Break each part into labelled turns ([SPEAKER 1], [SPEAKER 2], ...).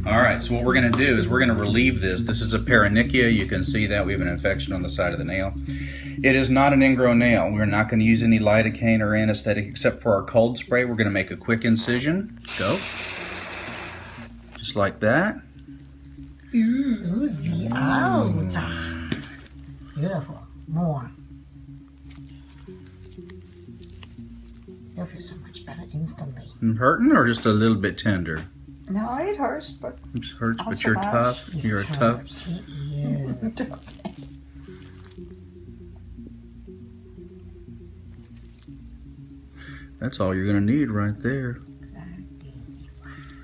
[SPEAKER 1] All right, so what we're going to do is we're going to relieve this. This is a paronychia. You can see that we have an infection on the side of the nail. It is not an ingrown nail. We're not going to use any lidocaine or anesthetic except for our cold spray. We're going to make a quick incision. Go. Just like that.
[SPEAKER 2] Oozy out. Beautiful. More. You'll feel so much better instantly.
[SPEAKER 1] Hurting or just a little bit tender?
[SPEAKER 2] No, it hurts, but...
[SPEAKER 1] It hurts, but you're tough. You're tough.
[SPEAKER 2] Yes.
[SPEAKER 1] That's all you're going to need right there.
[SPEAKER 2] Exactly.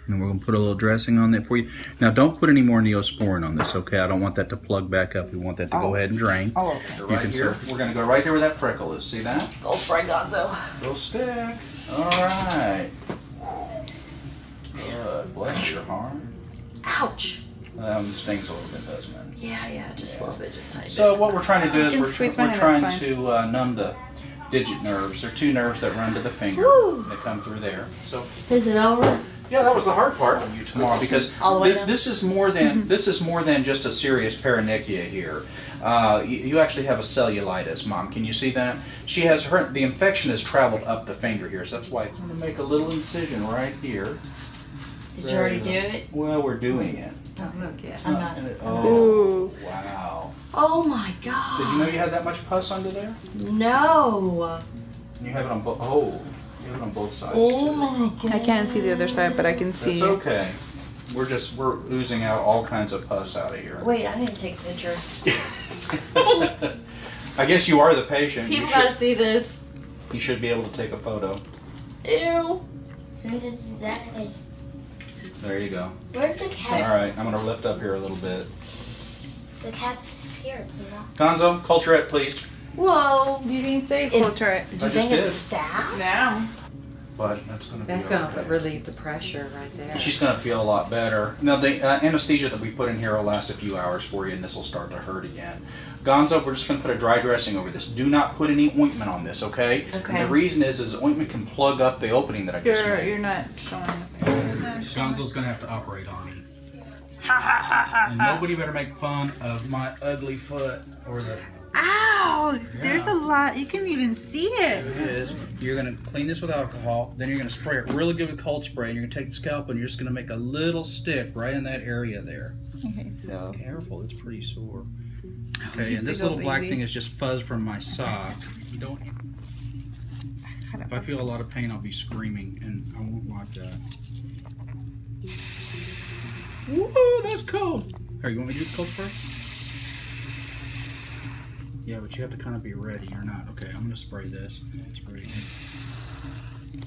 [SPEAKER 1] And we're going to put a little dressing on there for you. Now, don't put any more Neosporin on this, okay? I don't want that to plug back up. We want that to go ahead and drain.
[SPEAKER 2] Oh, okay.
[SPEAKER 1] So right here, we're going to go right there where that freckle is. See that?
[SPEAKER 2] Go spray Gonzo.
[SPEAKER 1] Little stick. All right. Good. Bless your heart.
[SPEAKER 2] Ouch.
[SPEAKER 1] Stings a little bit, doesn't it?
[SPEAKER 2] Yeah, just a little bit, just tiny bit.
[SPEAKER 1] So what we're trying to do is we're
[SPEAKER 3] hand,
[SPEAKER 1] trying to numb the digit nerves. There are 2 nerves that run to the finger. That come through there. So
[SPEAKER 4] is it over?
[SPEAKER 1] yeah, that was the hard part of you tomorrow because this is more than just a serious paronychia here. You actually have a cellulitis, Mom. Can you see that? She has the infection has traveled up the finger here, so that's why it's going to make a little incision right here.
[SPEAKER 4] Did you already do it?
[SPEAKER 1] Well, we're doing it.
[SPEAKER 4] Oh, look, yeah.
[SPEAKER 1] I'm not. Oh, wow.
[SPEAKER 4] Oh my God.
[SPEAKER 1] Did you know you had that much pus under there?
[SPEAKER 4] No.
[SPEAKER 1] And you have it on both. Oh, you have it on both sides.
[SPEAKER 4] Oh
[SPEAKER 1] too.
[SPEAKER 4] my God.
[SPEAKER 3] I can't see the other side, but I can see.
[SPEAKER 1] That's okay. We're oozing out all kinds of pus out of here.
[SPEAKER 4] Wait, I didn't take a picture.
[SPEAKER 1] I guess you are the patient.
[SPEAKER 4] People gotta see this.
[SPEAKER 1] You should be able to take a photo.
[SPEAKER 4] Ew.
[SPEAKER 5] Send it today.
[SPEAKER 1] There you go.
[SPEAKER 5] Where's the cat?
[SPEAKER 1] All right, I'm going to lift up here a little bit.
[SPEAKER 5] The cat disappeared, you know?
[SPEAKER 1] Gonzo, culturette, please.
[SPEAKER 4] Whoa.
[SPEAKER 3] You didn't say portrait.
[SPEAKER 4] Do you think it's staff?
[SPEAKER 3] Now.
[SPEAKER 1] But that's going to be
[SPEAKER 6] That's going to relieve the pressure right there.
[SPEAKER 1] She's going to feel a lot better. Now, the anesthesia that we put in here will last a few hours for you, and this will start to hurt again. Gonzo, we're just going to put a dry dressing over this. Do not put any ointment on this, okay?
[SPEAKER 4] Okay.
[SPEAKER 1] And the reason is ointment can plug up the opening that I just made.
[SPEAKER 3] You're not showing.
[SPEAKER 1] Gonzo's going to have to operate on me. And nobody better make fun of my ugly foot or the...
[SPEAKER 3] Ow! There's a lot. You can even see it.
[SPEAKER 1] It is. You're going to clean this with alcohol. Then you're going to spray it really good with cold spray. And you're going to take the scalpel and you're just going to make a little stick right in that area there.
[SPEAKER 3] Okay, so.
[SPEAKER 1] Careful, it's pretty sore. Okay, and this little black thing is just fuzz from my sock. You don't. If I feel a lot of pain, I'll be screaming, and I won't like that. Woo, that's cold. Here, you want me to do the cold spray? Yeah, but you have to kind of be ready or not. Okay, I'm gonna spray this. Spray it.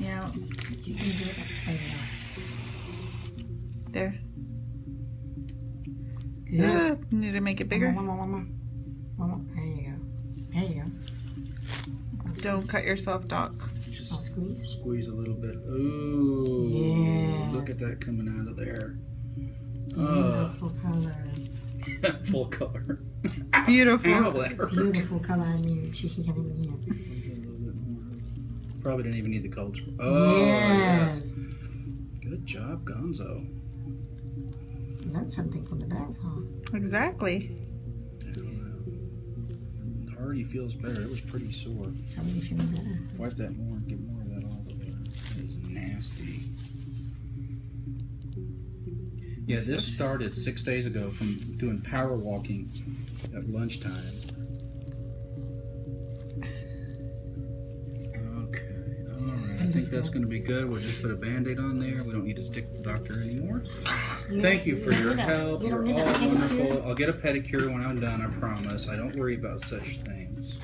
[SPEAKER 3] Yeah.
[SPEAKER 2] You can do it.
[SPEAKER 3] There.
[SPEAKER 2] Yeah.
[SPEAKER 3] Need to make it bigger.
[SPEAKER 2] One more. There you go. There you go.
[SPEAKER 3] Don't cut yourself, Doc.
[SPEAKER 1] Just
[SPEAKER 2] squeeze.
[SPEAKER 1] Squeeze a little bit. Ooh.
[SPEAKER 2] Yeah.
[SPEAKER 1] Look at that coming out of there.
[SPEAKER 2] Beautiful color.
[SPEAKER 1] Full color.
[SPEAKER 3] Beautiful.
[SPEAKER 2] Beautiful color. I mean, she can have it here.
[SPEAKER 1] Probably didn't even need the cold spray. Oh,
[SPEAKER 2] yes.
[SPEAKER 1] Good job, Gonzo.
[SPEAKER 2] That's something from the best, huh?
[SPEAKER 3] Exactly.
[SPEAKER 1] It already feels better. It was pretty sore.
[SPEAKER 2] It's already feeling better.
[SPEAKER 1] Wipe that more and get more of that off of there. That is nasty. Yeah, this started 6 days ago from doing power walking at lunchtime. Okay, alright. I think that's going to be good. We'll just put a band-aid on there. We don't need to stick with the doctor anymore. Thank you for your help. You're all wonderful. I'll get a pedicure when I'm done, I promise. I don't worry about such things.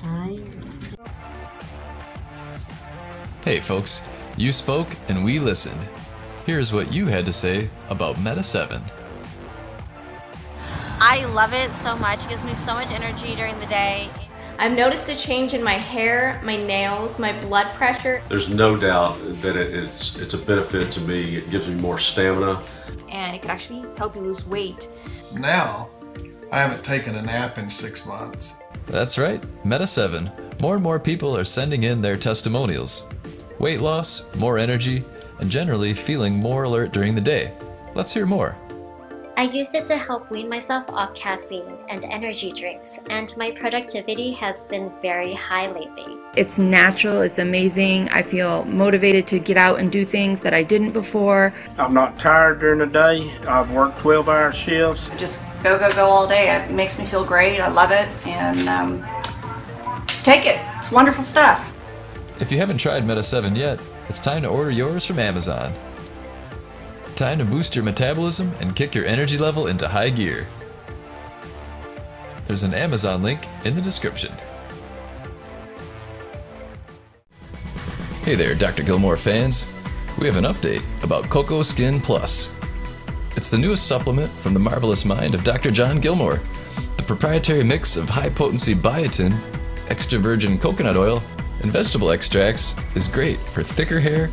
[SPEAKER 7] Hey folks, you spoke and we listened. Here's what you had to say about Meta 7.
[SPEAKER 8] I love it so much. It gives me so much energy during the day.
[SPEAKER 9] I've noticed a change in my hair, my nails, my blood pressure.
[SPEAKER 10] There's no doubt that it's a benefit to me. It gives me more stamina.
[SPEAKER 8] And it could actually help you lose weight.
[SPEAKER 11] Now, I haven't taken a nap in 6 months.
[SPEAKER 7] That's right, Meta 7. More and more people are sending in their testimonials. Weight loss, more energy, and generally feeling more alert during the day. Let's hear more.
[SPEAKER 12] I used it to help wean myself off caffeine and energy drinks, and my productivity has been very high lately.
[SPEAKER 13] It's natural, it's amazing. I feel motivated to get out and do things that I didn't before.
[SPEAKER 14] I'm not tired during the day. I've worked 12-hour shifts.
[SPEAKER 15] Just go all day. It makes me feel great. I love it, and take it. It's wonderful stuff.
[SPEAKER 7] If you haven't tried Meta 7 yet, it's time to order yours from Amazon. Time to boost your metabolism and kick your energy level into high gear. There's an Amazon link in the description. Hey there, Dr. Gilmore fans. We have an update about Cocoa Skin Plus. It's the newest supplement from the marvelous mind of Dr. John Gilmore. The proprietary mix of high-potency biotin, extra virgin coconut oil, and vegetable extracts is great for thicker hair,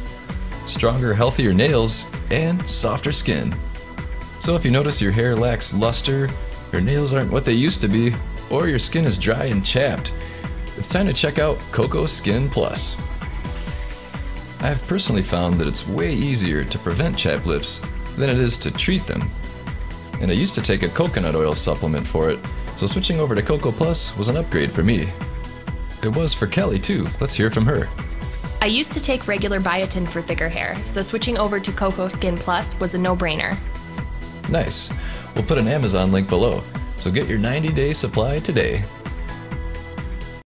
[SPEAKER 7] stronger, healthier nails, and softer skin. So if you notice your hair lacks luster, your nails aren't what they used to be, or your skin is dry and chapped, it's time to check out Cocoa Skin Plus. I have personally found that it's way easier to prevent chapped lips than it is to treat them. And I used to take a coconut oil supplement for it, so switching over to Cocoa Plus was an upgrade for me. It was for Kelly too. Let's hear from her.
[SPEAKER 16] I used to take regular biotin for thicker hair, so switching over to Cocoa Skin Plus was a no-brainer.
[SPEAKER 7] Nice. We'll put an Amazon link below, so get your 90-day supply today.